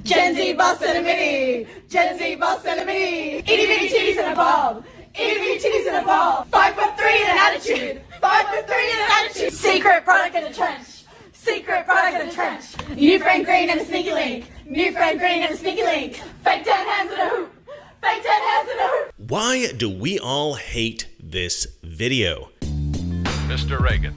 Gen Z boss and a mini. Gen Z boss and a mini. Itty bitty titties and a bob. Itty bitty titties and a bob. 5'3" and an attitude. 5'3" and an attitude. Secret product in the trench. Secret product in the trench. New friend green and a sneaky link. New friend green and a sneaky link. Fake 10 hands and a hoop. Fake 10 hands and a hoop. Why do we all hate this video? Mr. Reagan.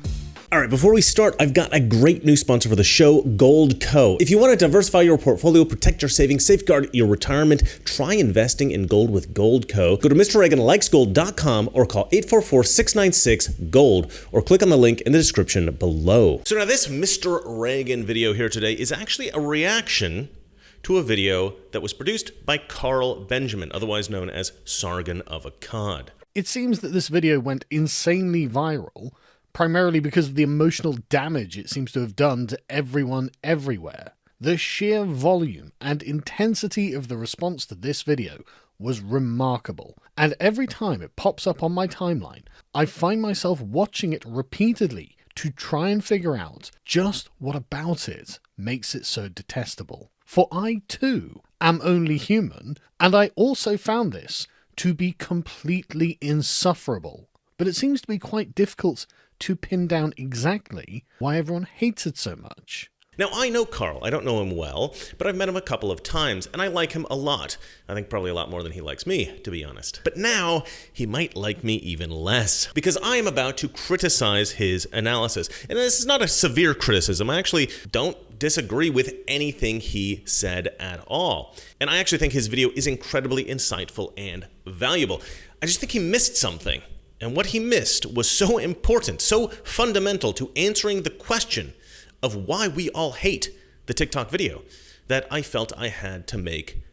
All right, before we start, I've got a great new sponsor for the show, Gold Co. If you want to diversify your portfolio, protect your savings, safeguard your retirement, try investing in gold with Gold Co. Go to MrReaganLikesGold.com or call 844-696-GOLD or click on the link in the description below. So now this Mr. Reagan video here today is actually a reaction to a video that was produced by Carl Benjamin, otherwise known as Sargon of Akkad. It seems that this video went insanely viral, primarily because of the emotional damage it seems to have done to everyone everywhere. The sheer volume and intensity of the response to this video was remarkable, and every time it pops up on my timeline, I find myself watching it repeatedly to try and figure out just what about it makes it so detestable. For I too am only human, and I also found this to be completely insufferable. But it seems to be quite difficult to pin down exactly why everyone hates it so much. Now, I know Carl. I don't know him well, but I've met him a couple of times, and I like him a lot. I think probably a lot more than he likes me, to be honest. But now, he might like me even less, because I am about to criticize his analysis. And this is not a severe criticism. I actually don't disagree with anything he said at all. And I actually think his video is incredibly insightful and valuable. I just think he missed something. And what he missed was so important, so fundamental to answering the question of why we all hate the TikTok video, that I felt I had to make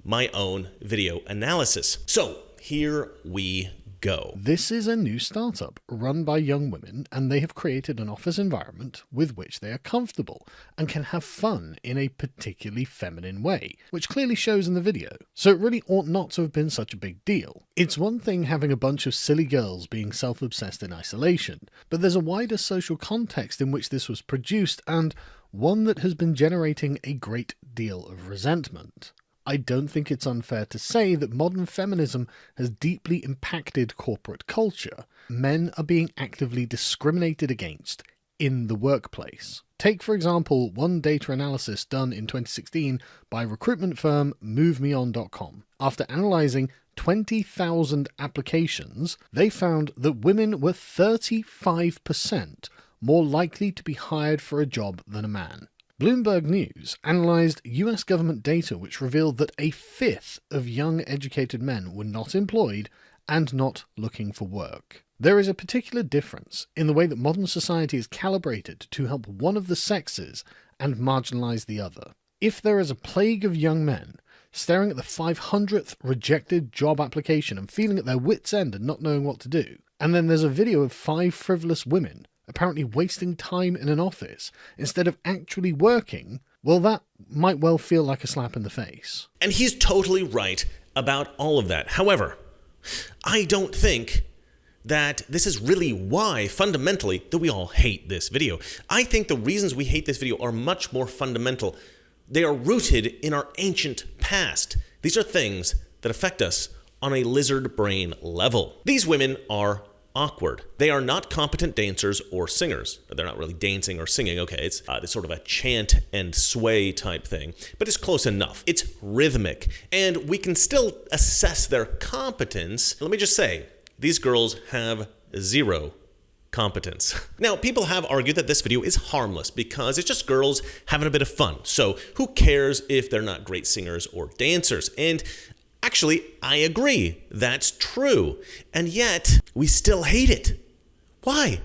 my own video analysis. So here we go. This is a new startup run by young women, and they have created an office environment with which they are comfortable and can have fun in a particularly feminine way, which clearly shows in the video. So it really ought not to have been such a big deal. It's one thing having a bunch of silly girls being self-obsessed in isolation, but there's a wider social context in which this was produced, and one that has been generating a great deal of resentment. I don't think it's unfair to say that modern feminism has deeply impacted corporate culture. Men are being actively discriminated against in the workplace. Take, for example, one data analysis done in 2016 by recruitment firm MoveMeOn.com. After analysing 20,000 applications, they found that women were 35% more likely to be hired for a job than a man. Bloomberg News analysed US government data which revealed that a fifth of young educated men were not employed and not looking for work. There is a particular difference in the way that modern society is calibrated to help one of the sexes and marginalise the other. If there is a plague of young men staring at the 500th rejected job application and feeling at their wits' end and not knowing what to do, and then there's a video of 5 frivolous women apparently wasting time in an office instead of actually working, well, that might well feel like a slap in the face. And he's totally right about all of that. However, I don't think that this is really why, fundamentally, that we all hate this video. I think the reasons we hate this video are much more fundamental. They are rooted in our ancient past. These are things that affect us on a lizard brain level. These women are awkward. They are not competent dancers or singers. They're not really dancing or singing. Okay, it's sort of a chant and sway type thing, but it's close enough. It's rhythmic, and we can still assess their competence. Let me just say, these girls have zero competence. Now, people have argued that this video is harmless because it's just girls having a bit of fun. So who cares if they're not great singers or dancers? And actually, I agree. That's true. And yet, we still hate it. Why?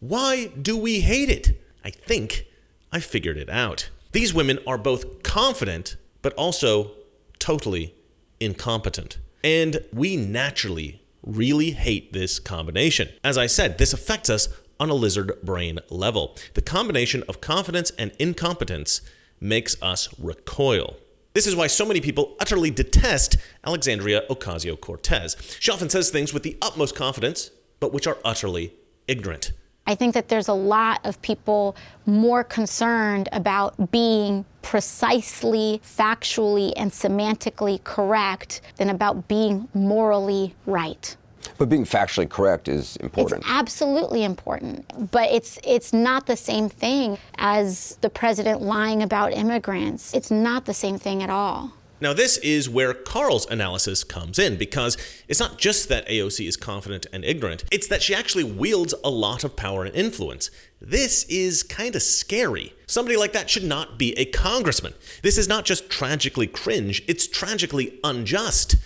Why do we hate it? I think I figured it out. These women are both confident, but also totally incompetent. And we naturally really hate this combination. As I said, this affects us on a lizard brain level. The combination of confidence and incompetence makes us recoil. This is why so many people utterly detest Alexandria Ocasio-Cortez. She often says things with the utmost confidence, but which are utterly ignorant. I think that there's a lot of people more concerned about being precisely, factually, and semantically correct than about being morally right. But being factually correct is important. It's absolutely important, but it's not the same thing as the president lying about immigrants. It's not the same thing at all. Now, this is where Carl's analysis comes in, because it's not just that AOC is confident and ignorant, it's that she actually wields a lot of power and influence. This is kind of scary. Somebody like that should not be a congressman. This is not just tragically cringe, it's tragically unjust.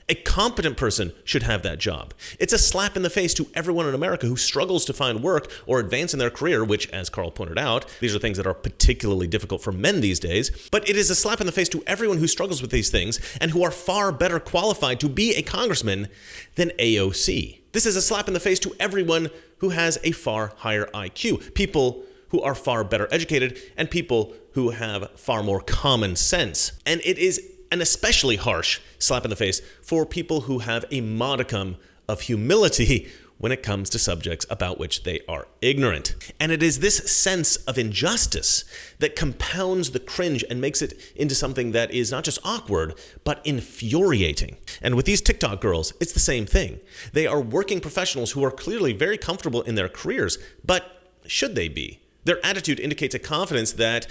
A competent person should have that job. It's a slap in the face to everyone in America who struggles to find work or advance in their career, which, as Carl pointed out, these are things that are particularly difficult for men these days. But it is a slap in the face to everyone who struggles with these things and who are far better qualified to be a congressman than AOC. This is a slap in the face to everyone who has a far higher IQ, people who are far better educated, and people who have far more common sense. And it is an especially harsh slap in the face for people who have a modicum of humility when it comes to subjects about which they are ignorant. And it is this sense of injustice that compounds the cringe and makes it into something that is not just awkward, but infuriating. And with these TikTok girls, it's the same thing. They are working professionals who are clearly very comfortable in their careers, but should they be? Their attitude indicates a confidence that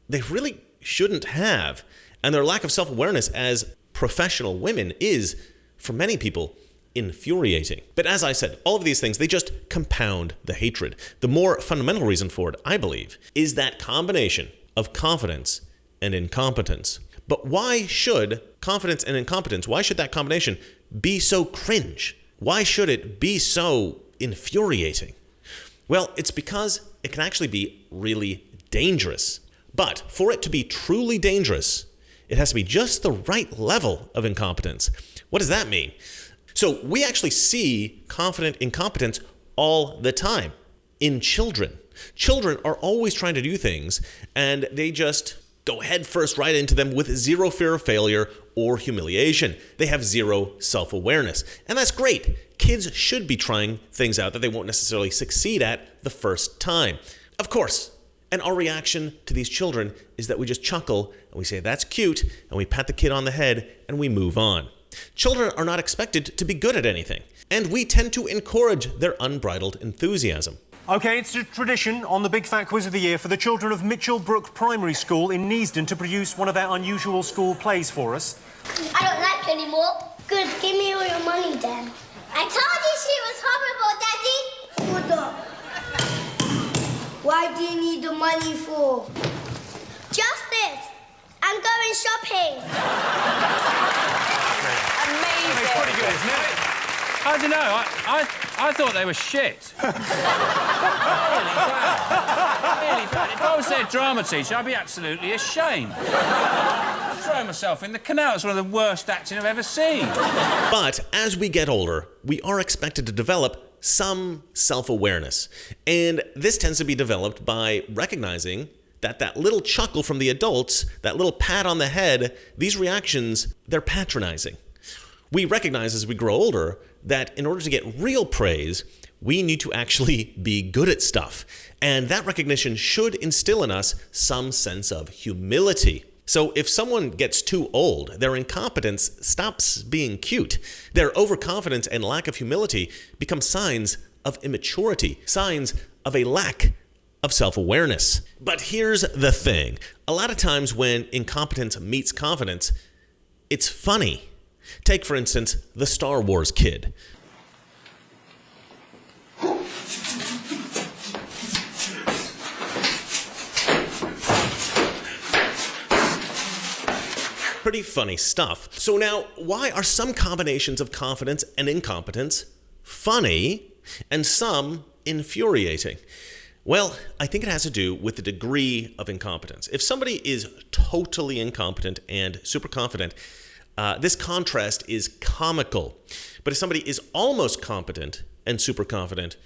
they really shouldn't have. And their lack of self-awareness as professional women is, for many people, infuriating. But as I said, all of these things, they just compound the hatred. The more fundamental reason for it, I believe, is that combination of confidence and incompetence. But why should confidence and incompetence, why should that combination be so cringe? Why should it be so infuriating? Well, it's because it can actually be really dangerous. But for it to be truly dangerous, it has to be just the right level of incompetence. What does that mean? So we actually see confident incompetence all the time in children. Children are always trying to do things, and they just go head first right into them with zero fear of failure or humiliation. They have zero self-awareness, and that's great. Kids should be trying things out that they won't necessarily succeed at the first time. Of course. And our reaction to these children is that we just chuckle and we say, that's cute, and we pat the kid on the head and we move on. Children are not expected to be good at anything, and we tend to encourage their unbridled enthusiasm. OK, it's a tradition on the Big Fat Quiz of the Year for the children of Mitchell Brook Primary School in Neasden to produce one of their unusual school plays for us. I don't like you anymore. Good, give me all your money then. I told you she was horrible, Daddy. Hold up. Why do you need the money for? Just this. I'm going shopping. Amazing. It's pretty good, isn't it? I don't know. I thought they were shit. Really bad. Really bad. If I was their drama teacher, I'd be absolutely ashamed. I'd throw myself in the canal. It's one of the worst acting I've ever seen. But as we get older, we are expected to develop some self-awareness. And this tends to be developed by recognizing that little chuckle from the adults, that little pat on the head, these reactions, they're patronizing. We recognize as we grow older that in order to get real praise, we need to actually be good at stuff. And that recognition should instill in us some sense of humility. So if someone gets too old, their incompetence stops being cute. Their overconfidence and lack of humility become signs of immaturity, signs of a lack of self-awareness. But here's the thing. A lot of times when incompetence meets confidence, it's funny. Take, for instance, the Star Wars kid. Pretty funny stuff. So now, why are some combinations of confidence and incompetence funny and some infuriating? Well, I think it has to do with the degree of incompetence. If somebody is totally incompetent and super confident, this contrast is comical. But if somebody is almost competent and super confident,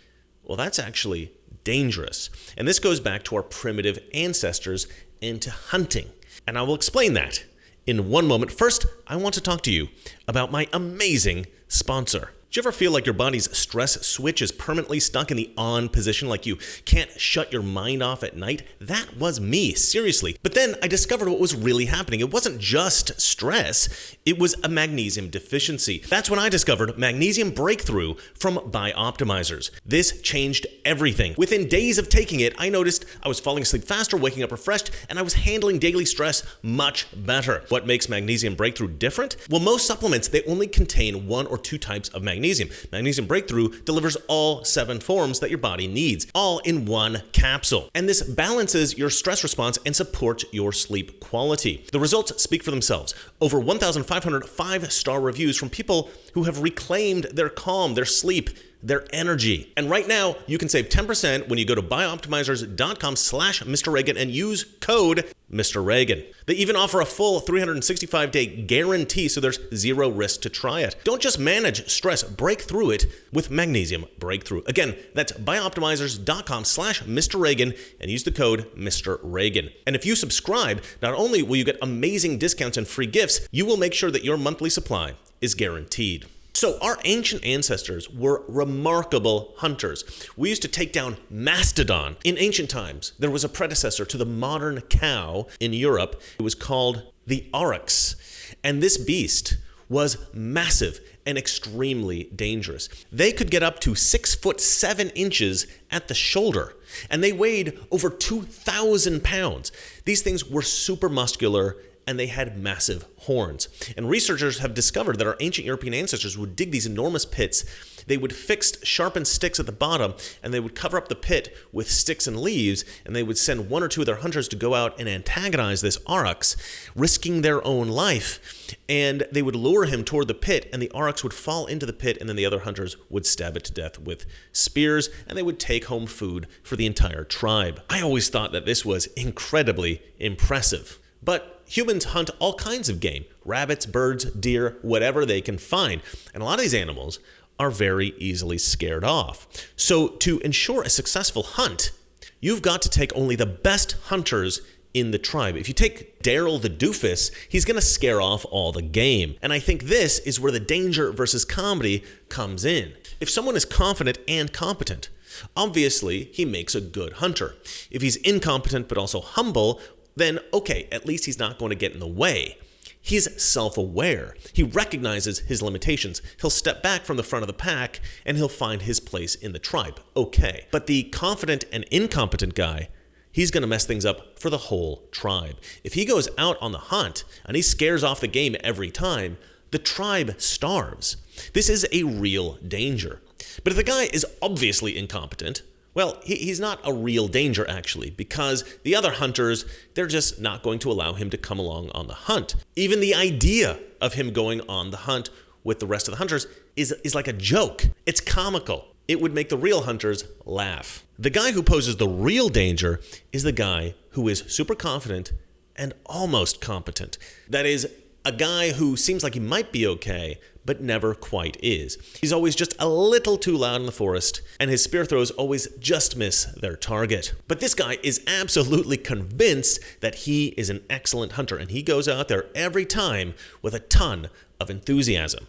well, that's actually dangerous. And this goes back to our primitive ancestors and to hunting. And I will explain that in one moment. First, I want to talk to you about my amazing sponsor. Do you ever feel like your body's stress switch is permanently stuck in the on position, like you can't shut your mind off at night? That was me, seriously. But then I discovered what was really happening. It wasn't just stress, it was a magnesium deficiency. That's when I discovered Magnesium Breakthrough from Bioptimizers. This changed everything. Within days of taking it, I noticed I was falling asleep faster, waking up refreshed, and I was handling daily stress much better. What makes Magnesium Breakthrough different? Well, most supplements, they only contain 1 or 2 types of magnesium. Magnesium Breakthrough delivers all 7 forms that your body needs, all in one capsule. And this balances your stress response and supports your sleep quality. The results speak for themselves. Over 1,500 5-star reviews from people who have reclaimed their calm, their sleep, their energy. And right now, you can save 10% when you go to bioptimizers.com/Mr. Reagan and use code Mr. Reagan. They even offer a full 365-day guarantee, so there's 0 risk to try it. Don't just manage stress, break through it with Magnesium Breakthrough. Again, that's bioptimizers.com/Mr. Reagan and use the code Mr. Reagan. And if you subscribe, not only will you get amazing discounts and free gifts, you will make sure that your monthly supply is guaranteed. So our ancient ancestors were remarkable hunters. We used to take down mastodon. In ancient times, there was a predecessor to the modern cow in Europe. It was called the oryx. And this beast was massive and extremely dangerous. They could get up to 6 foot 7 inches at the shoulder, and they weighed over 2,000 pounds. These things were super muscular, and they had massive horns. And researchers have discovered that our ancient European ancestors would dig these enormous pits. They would fix sharpened sticks at the bottom, and they would cover up the pit with sticks and leaves, and they would send 1 or 2 of their hunters to go out and antagonize this oryx, risking their own life. And they would lure him toward the pit, and the oryx would fall into the pit, and then the other hunters would stab it to death with spears, and they would take home food for the entire tribe. I always thought that this was incredibly impressive. But humans hunt all kinds of game, rabbits, birds, deer, whatever they can find. And a lot of these animals are very easily scared off. So to ensure a successful hunt, you've got to take only the best hunters in the tribe. If you take Daryl the doofus, he's going to scare off all the game. And I think this is where the danger versus comedy comes in. If someone is confident and competent, obviously he makes a good hunter. If he's incompetent but also humble, then okay, at least he's not going to get in the way. He's self-aware. He recognizes his limitations. He'll step back from the front of the pack and he'll find his place in the tribe. Okay. But the confident and incompetent guy, he's going to mess things up for the whole tribe. If he goes out on the hunt and he scares off the game every time, the tribe starves. This is a real danger. But if the guy is obviously incompetent, well, he's not a real danger, actually, because the other hunters, they're just not going to allow him to come along on the hunt. Even the idea of him going on the hunt with the rest of the hunters is like a joke. It's comical. It would make the real hunters laugh. The guy who poses the real danger is the guy who is super confident and almost competent. That is, a guy who seems like he might be okay, but never quite is. He's always just a little too loud in the forest, and his spear throws always just miss their target. But this guy is absolutely convinced that he is an excellent hunter, and he goes out there every time with a ton of enthusiasm.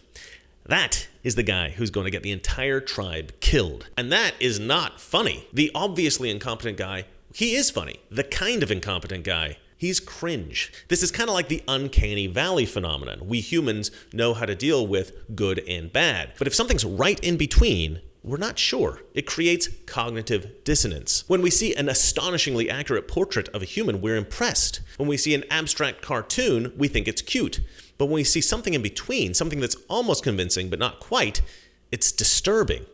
That is the guy who's going to get the entire tribe killed. And that is not funny. The obviously incompetent guy, he is funny. The kind of incompetent guy, he's cringe. This is kind of like the Uncanny Valley phenomenon. We humans know how to deal with good and bad. But if something's right in between, we're not sure. It creates cognitive dissonance. When we see an astonishingly accurate portrait of a human, we're impressed. When we see an abstract cartoon, we think it's cute. But when we see something in between, something that's almost convincing but not quite, it's disturbing.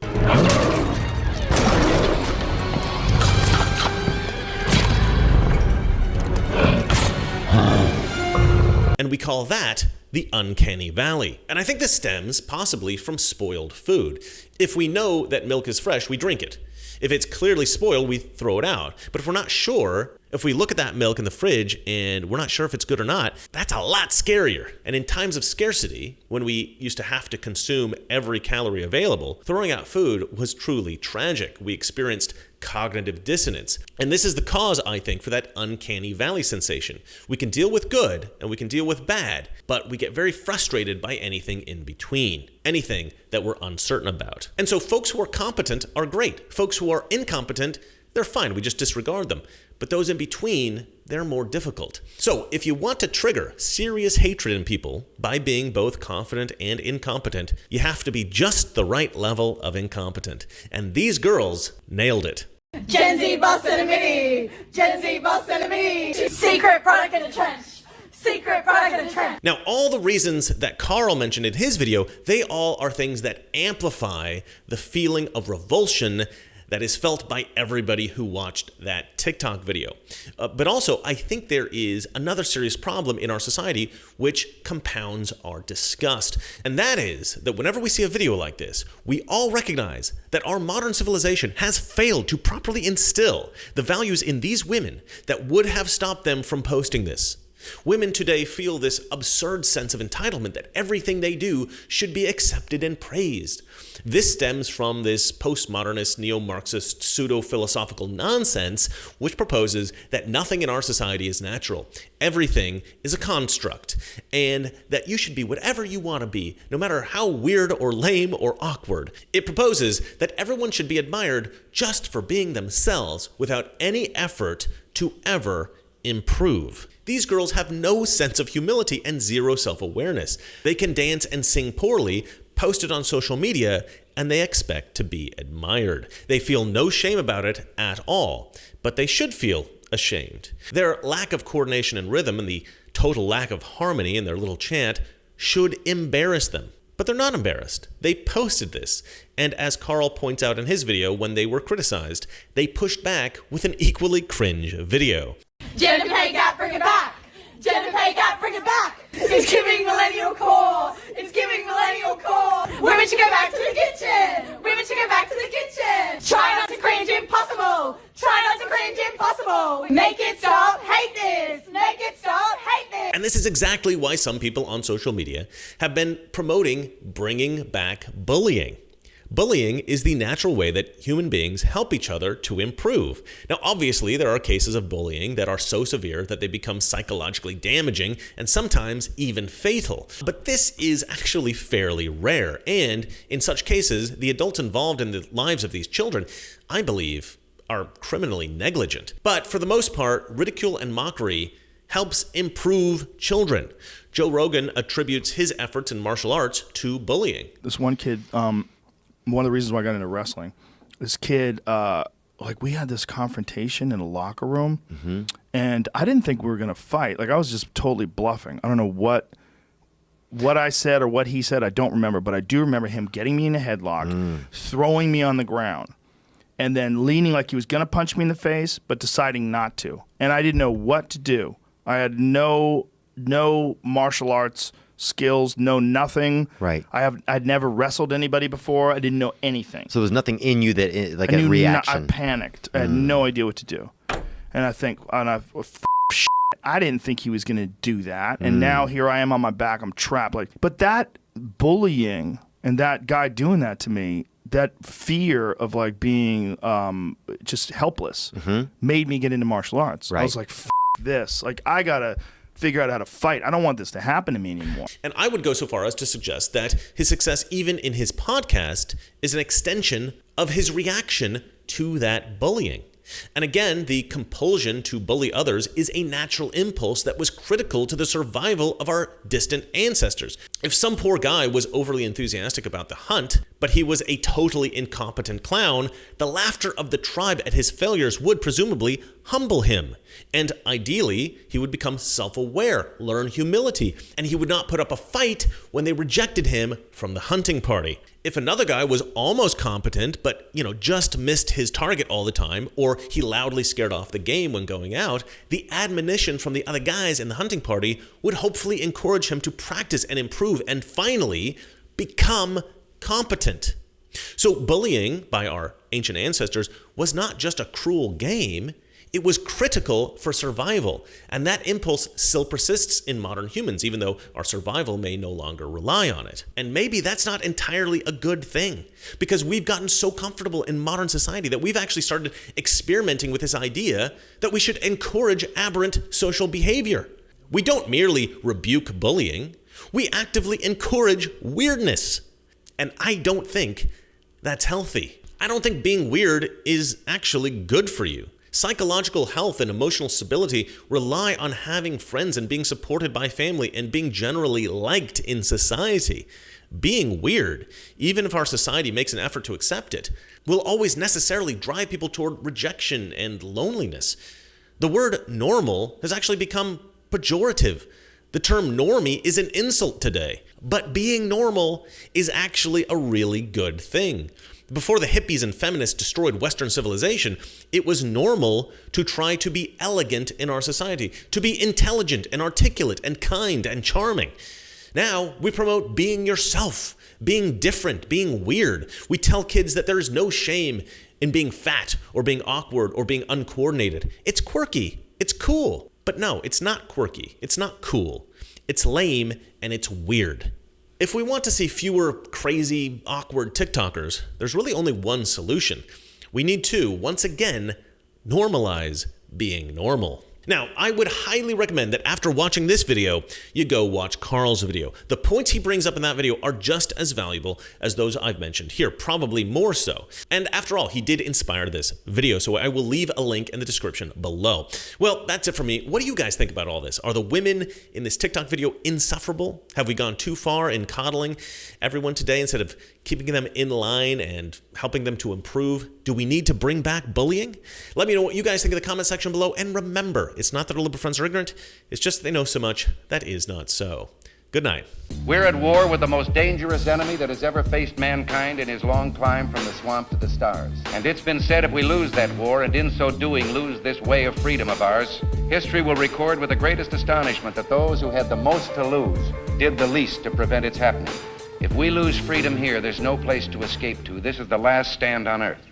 And we call that the Uncanny Valley. And I think this stems possibly from spoiled food. If we know that milk is fresh, we drink it. If it's clearly spoiled, we throw it out. But if we're not sure, if we look at that milk in the fridge and we're not sure if it's good or not, that's a lot scarier. And in times of scarcity, when we used to have to consume every calorie available, throwing out food was truly tragic. We experienced cognitive dissonance. And this is the cause, I think, for that uncanny valley sensation. We can deal with good and we can deal with bad, but we get very frustrated by anything in between, anything that we're uncertain about. And so folks who are competent are great. Folks who are incompetent, they're fine. We just disregard them. But those in between, they're more difficult. So if you want to trigger serious hatred in people by being both confident and incompetent, you have to be just the right level of incompetent. And these girls nailed it. Gen Z boss in a mini. Gen Z boss in a mini. Secret product in a trench. Secret product in a trench. Now, all the reasons that Carl mentioned in his video, they all are things that amplify the feeling of revulsion that is felt by everybody who watched that TikTok video. But also, I think there is another serious problem in our society which compounds our disgust. And that is that whenever we see a video like this, we all recognize that our modern civilization has failed to properly instill the values in these women that would have stopped them from posting this. Women today feel this absurd sense of entitlement that everything they do should be accepted and praised. This stems from this postmodernist, neo-Marxist, pseudo-philosophical nonsense which proposes that nothing in our society is natural. Everything is a construct, and that you should be whatever you want to be, no matter how weird or lame or awkward. It proposes that everyone should be admired just for being themselves without any effort to ever improve. These girls have no sense of humility and zero self-awareness. They can dance and sing poorly, post it on social media, and they expect to be admired. They feel no shame about it at all, but they should feel ashamed. Their lack of coordination and rhythm and the total lack of harmony in their little chant should embarrass them. But they're not embarrassed. They posted this, and as Carl points out in his video when they were criticized, they pushed back with an equally cringe video. Gender pay gap, bring it back. Gender pay gap, bring it back. It's giving millennial core. It's giving millennial core. Women should go back to the kitchen. Women should go back to the kitchen. Try not to cringe impossible. Try not to cringe impossible. Make it stop, hate this. Make it stop, hate this. And this is exactly why some people on social media have been promoting bringing back bullying. Bullying is the natural way that human beings help each other to improve. Now, obviously, there are cases of bullying that are so severe that they become psychologically damaging and sometimes even fatal. But this is actually fairly rare, and in such cases, the adults involved in the lives of these children, I believe, are criminally negligent. But for the most part, ridicule and mockery helps improve children. Joe Rogan attributes his efforts in martial arts to bullying. This one kid, one of the reasons why I got into wrestling, this kid, we had this confrontation in a locker room, and I didn't think we were going to fight. Like, I was just totally bluffing. I don't know what I said or what he said. I don't remember, but I do remember him getting me in a headlock, throwing me on the ground, and then leaning like he was going to punch me in the face, but deciding not to. And I didn't know what to do. I had no martial arts skills, know nothing. Right. I'd never wrestled anybody before. I didn't know anything. So there was nothing in you that, like, a reaction. I panicked. I had no idea what to do. And I think, I didn't think he was going to do that. And now here I am on my back. I'm trapped. But that bullying and that guy doing that to me, that fear of being just helpless made me get into martial arts. Right. I was like, this. I got to figure out how to fight. I don't want this to happen to me anymore. And I would go so far as to suggest that his success, even in his podcast, is an extension of his reaction to that bullying. And again, the compulsion to bully others is a natural impulse that was critical to the survival of our distant ancestors. If some poor guy was overly enthusiastic about the hunt, but he was a totally incompetent clown, the laughter of the tribe at his failures would presumably humble him. And ideally, he would become self-aware, learn humility, and he would not put up a fight when they rejected him from the hunting party. If another guy was almost competent, but, just missed his target all the time, or he loudly scared off the game when going out, the admonition from the other guys in the hunting party would hopefully encourage him to practice and improve and finally become competent. So bullying by our ancient ancestors was not just a cruel game, It was critical for survival, and that impulse still persists in modern humans, even though our survival may no longer rely on it. And maybe that's not entirely a good thing, because we've gotten so comfortable in modern society that we've actually started experimenting with this idea that we should encourage aberrant social behavior. We don't merely rebuke bullying, we actively encourage weirdness. And I don't think that's healthy. I don't think being weird is actually good for you. Psychological health and emotional stability rely on having friends and being supported by family and being generally liked in society. Being weird, even if our society makes an effort to accept it, will always necessarily drive people toward rejection and loneliness. The word normal has actually become pejorative. The term normie is an insult today, but being normal is actually a really good thing. Before the hippies and feminists destroyed Western civilization, it was normal to try to be elegant in our society, to be intelligent and articulate and kind and charming. Now, we promote being yourself, being different, being weird. We tell kids that there is no shame in being fat or being awkward or being uncoordinated. It's quirky. It's cool. But no, it's not quirky. It's not cool. It's lame and it's weird. If we want to see fewer crazy, awkward TikTokers, there's really only one solution. We need to, once again, normalize being normal. Now, I would highly recommend that after watching this video, you go watch Carl's video. The points he brings up in that video are just as valuable as those I've mentioned here, probably more so. And after all, he did inspire this video, so I will leave a link in the description below. Well, that's it for me. What do you guys think about all this? Are the women in this TikTok video insufferable? Have we gone too far in coddling everyone today instead of keeping them in line and helping them to improve? Do we need to bring back bullying? Let me know what you guys think in the comment section below. And remember, it's not that our liberal friends are ignorant. It's just that they know so much that is not so. Good night. We're at war with the most dangerous enemy that has ever faced mankind in his long climb from the swamp to the stars. And it's been said if we lose that war, and in so doing lose this way of freedom of ours, history will record with the greatest astonishment that those who had the most to lose did the least to prevent its happening. If we lose freedom here, there's no place to escape to. This is the last stand on earth.